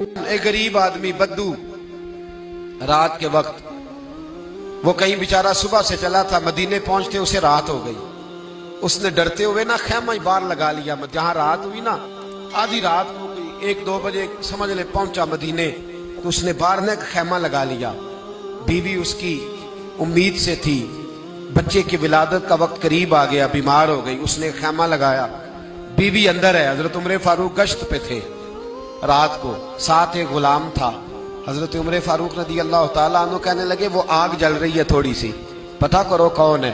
ایک غریب آدمی بدو رات کے وقت وہ کہیں بیچارہ صبح سے چلا تھا، مدینے پہنچتے اسے رات ہو گئی. اس نے ڈرتے ہوئے نا خیمہ باہر لگا لیا. جہاں رات ہوئی نا آدھی رات ہو گئی، 1-2 بجے سمجھ لے پہنچا مدینے، تو اس نے باہر نے خیمہ لگا لیا. بیوی اس کی امید سے تھی، بچے کی ولادت کا وقت قریب آ گیا، بیمار ہو گئی. اس نے خیمہ لگایا، بیوی اندر ہے. حضرت عمر فاروق گشت پہ تھے رات کو، ساتھ ایک غلام تھا. حضرت عمر فاروق رضی اللہ تعالیٰ عنہ کہنے لگے وہ آگ جل رہی ہے تھوڑی سی، پتہ کرو کون ہے.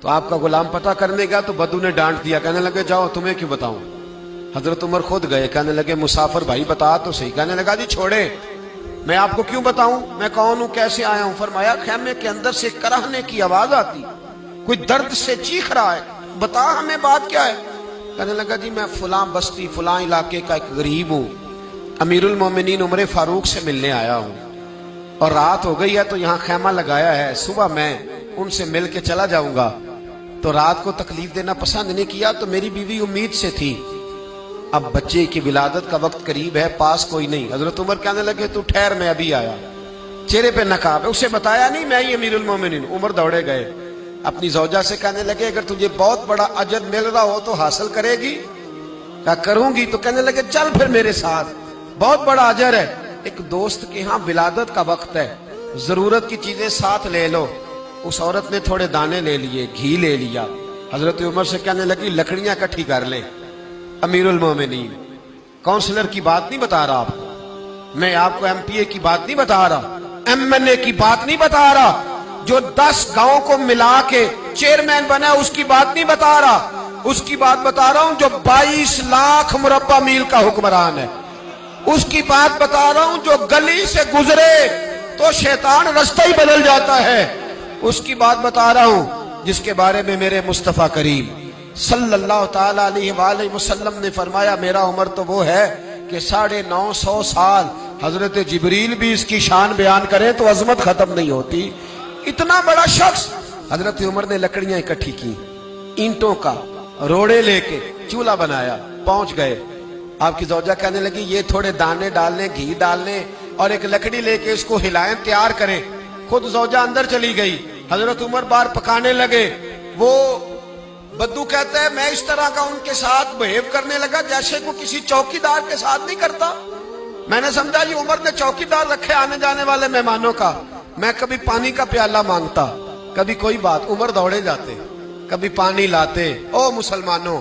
تو آپ کا غلام پتہ کرنے گیا تو بدو نے ڈانٹ دیا، کہنے لگے جاؤ تمہیں کیوں بتاؤں. حضرت عمر خود گئے، کہنے لگے مسافر بھائی بتا تو صحیح. کہنے لگا جی چھوڑے، میں آپ کو کیوں بتاؤں میں کون ہوں، کیسے آیا ہوں. فرمایا خیمے کے اندر سے کراہنے کی آواز آتی، کوئی درد سے چیخ رہا ہے، بتا ہمیں بات کیا ہے. کہنے لگا جی میں فلاں بستی فلاں علاقے کا ایک غریب ہوں، امیر المومنین عمر فاروق سے ملنے آیا ہوں، اور رات ہو گئی ہے تو یہاں خیمہ لگایا ہے، صبح میں ان سے مل کے چلا جاؤں گا. تو رات کو تکلیف دینا پسند نہیں کیا، تو میری بیوی امید سے تھی، اب بچے کی ولادت کا وقت قریب ہے، پاس کوئی نہیں. حضرت عمر کہنے لگے تو ٹھہر میں ابھی آیا. چہرے پہ نقاب ہے، اسے بتایا نہیں میں ہی امیر المومنین. عمر دوڑے گئے، اپنی زوجہ سے کہنے لگے اگر تجھے بہت بڑا اجر مل رہا ہو تو حاصل کرے گی. کہا کروں گی. تو کہنے لگے چل پھر میرے ساتھ، بہت بڑا اجر ہے. ایک دوست کے ہاں ولادت کا وقت ہے، ضرورت کی چیزیں ساتھ لے لو. اس عورت نے تھوڑے دانے لے لیے، گھی لے لیا. حضرت عمر سے کہنے لگی لکڑیاں اکٹھی کر لیں. امیر المومنین کونسلر کی بات نہیں بتا رہا آپ کو، میں آپ کو ایم پی اے کی بات نہیں بتا رہا، ایم این اے کی بات نہیں بتا رہا، جو 10 گاؤں کو ملا کے چیئرمین بنا اس کی بات نہیں بتا رہا. اس کی بات بتا رہا ہوں جو 22 لاکھ مربع میل کا حکمران ہے. اس کی بات بتا رہا ہوں جو گلی سے گزرے تو شیطان رستہ ہی بدل جاتا ہے. اس کی بات بتا رہا ہوں جس کے بارے میں میرے مصطفیٰ کریم صلی اللہ تعالیٰ علیہ وآلہ وسلم نے فرمایا میرا عمر تو وہ ہے کہ 950 سال حضرت جبریل بھی اس کی شان بیان کریں تو عظمت ختم نہیں ہوتی. اتنا بڑا شخص. حضرت عمر نے لکڑیاں اکٹھی کی، اینٹوں کا روڑے لے کے چولہا بنایا، پہنچ گئے. آپ کی زوجہ کہنے لگی یہ تھوڑے دانے ڈالنے، گھی ڈالنے اور ایک لکڑی لے کے اس کو ہلائیں، تیار کریں. خود زوجہ اندر چلی گئی، حضرت عمر باہر پکانے لگے. وہ بدو کہتا ہے میں اس طرح کا ان کے ساتھ بہیو کرنے لگا جیسے کو کسی چوکیدار کے ساتھ نہیں کرتا. میں نے سمجھا یہ عمر نے چوکیدار رکھے آنے جانے والے مہمانوں کا. میں کبھی پانی کا پیالہ مانگتا، کبھی کوئی بات، عمر دوڑے جاتے، کبھی پانی لاتے. او مسلمانوں،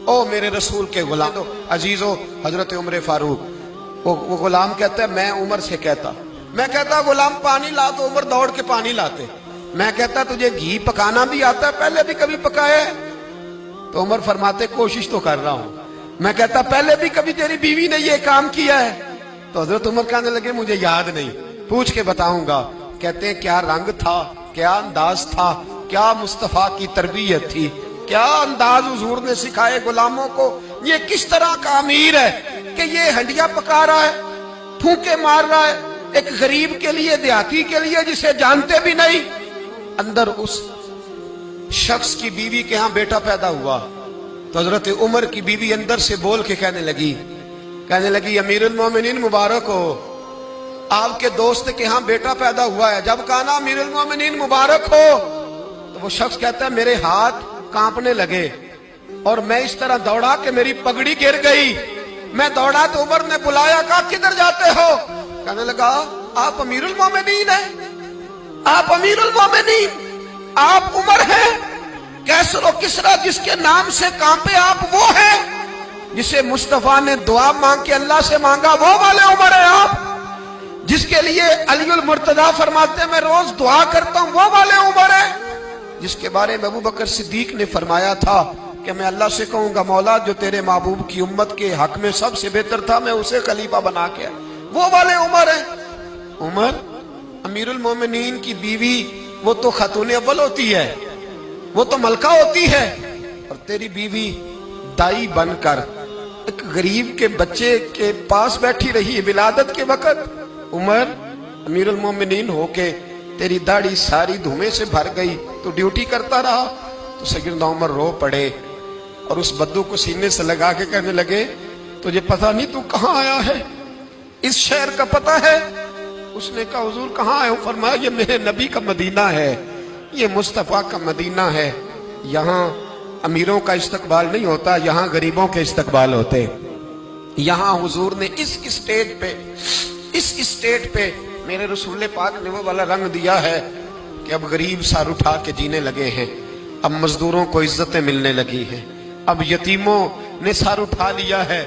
او میرے رسول کے غلام عزیزو، حضرت عمر فاروق وہ غلام کہتا ہے میں عمر سے کہتا، میں کہتا غلام پانی لا تو عمر دوڑ کے پانی لاتے. میں کہتا تجھے گھی پکانا بھی آتا ہے، پہلے بھی کبھی پکایا ہے؟ تو عمر فرماتے کوشش تو کر رہا ہوں. میں کہتا پہلے بھی کبھی تیری بیوی نے یہ کام کیا ہے؟ تو حضرت عمر کہنے لگے مجھے یاد نہیں، پوچھ کے بتاؤں گا. کہتے ہیں کیا رنگ تھا، کیا انداز تھا، کیا مصطفیٰ کی تربیت تھی، کیا انداز حضور نے سکھائے غلاموں کو. یہ کس طرح کا امیر ہے کہ یہ ہنڈیا پکا رہا ہے، پھونکے مار رہا ہے ایک غریب کے لیے، دیہاتی کے لیے جسے جانتے بھی نہیں. اندر اس شخص کی بیوی کے ہاں بیٹا پیدا ہوا تو حضرت عمر کی بیوی اندر سے بول کے کہنے لگی امیر المومنین مبارک ہو، آپ کے دوست کے ہاں بیٹا پیدا ہوا ہے. جب کہا نا امیر المومنین مبارک ہو تو وہ شخص کہتا ہے میرے ہاتھ کانپنے لگے اور میں اس طرح دوڑا کہ میری پگڑی گر گئی. میں دوڑا تو عمر نے بلایا، کہا کدھر جاتے ہو؟ کہنے لگا آپ امیر المومنین ہیں، آپ امیر المومنین، آپ عمر ہیں. کیسر و کسرا جس کے نام سے کانپے آپ وہ ہیں جسے مصطفیٰ نے دعا مانگ کے اللہ سے مانگا، وہ والے عمر ہیں آپ. جس کے لیے علی المرتضیٰ فرماتے ہیں میں روز دعا کرتا ہوں، وہ والے عمر ہیں. جس کے بارے میں ابو بکر صدیق نے فرمایا تھا کہ میں اللہ سے کہوں گا مولا جو تیرے محبوب کی امت کے حق میں سب سے بہتر تھا میں اسے خلیفہ بنا کے، وہ والے عمر ہیں. عمر امیر المومنین کی بیوی وہ تو خاتون اول ہوتی ہے، وہ تو ملکہ ہوتی ہے، اور تیری بیوی دائی بن کر ایک غریب کے بچے کے پاس بیٹھی رہی ولادت کے وقت. عمر امیر المومنین ہو کے تیری داڑھی ساری دھومے سے بھر گئی تو ڈیوٹی کرتا رہا. تو سیدنا عمر رو پڑے اور اس بدو کو سینے سے لگا کے کہنے لگے تجھے پتہ نہیں تو کہاں آیا ہے؟ اس شہر کا پتہ ہے؟ اس نے کہا حضور کہاں ہے؟ فرمایا یہ میرے نبی کا مدینہ ہے، یہ مصطفیٰ کا مدینہ ہے، یہاں امیروں کا استقبال نہیں ہوتا، یہاں غریبوں کے استقبال ہوتے۔ یہاں حضور نے اس اسٹیٹ پہ میرے رسول پاک نے وہ والا رنگ دیا ہے کہ اب غریب سر اٹھا کے جینے لگے ہیں، اب مزدوروں کو عزتیں ملنے لگی ہیں، اب یتیموں نے سر اٹھا لیا ہے،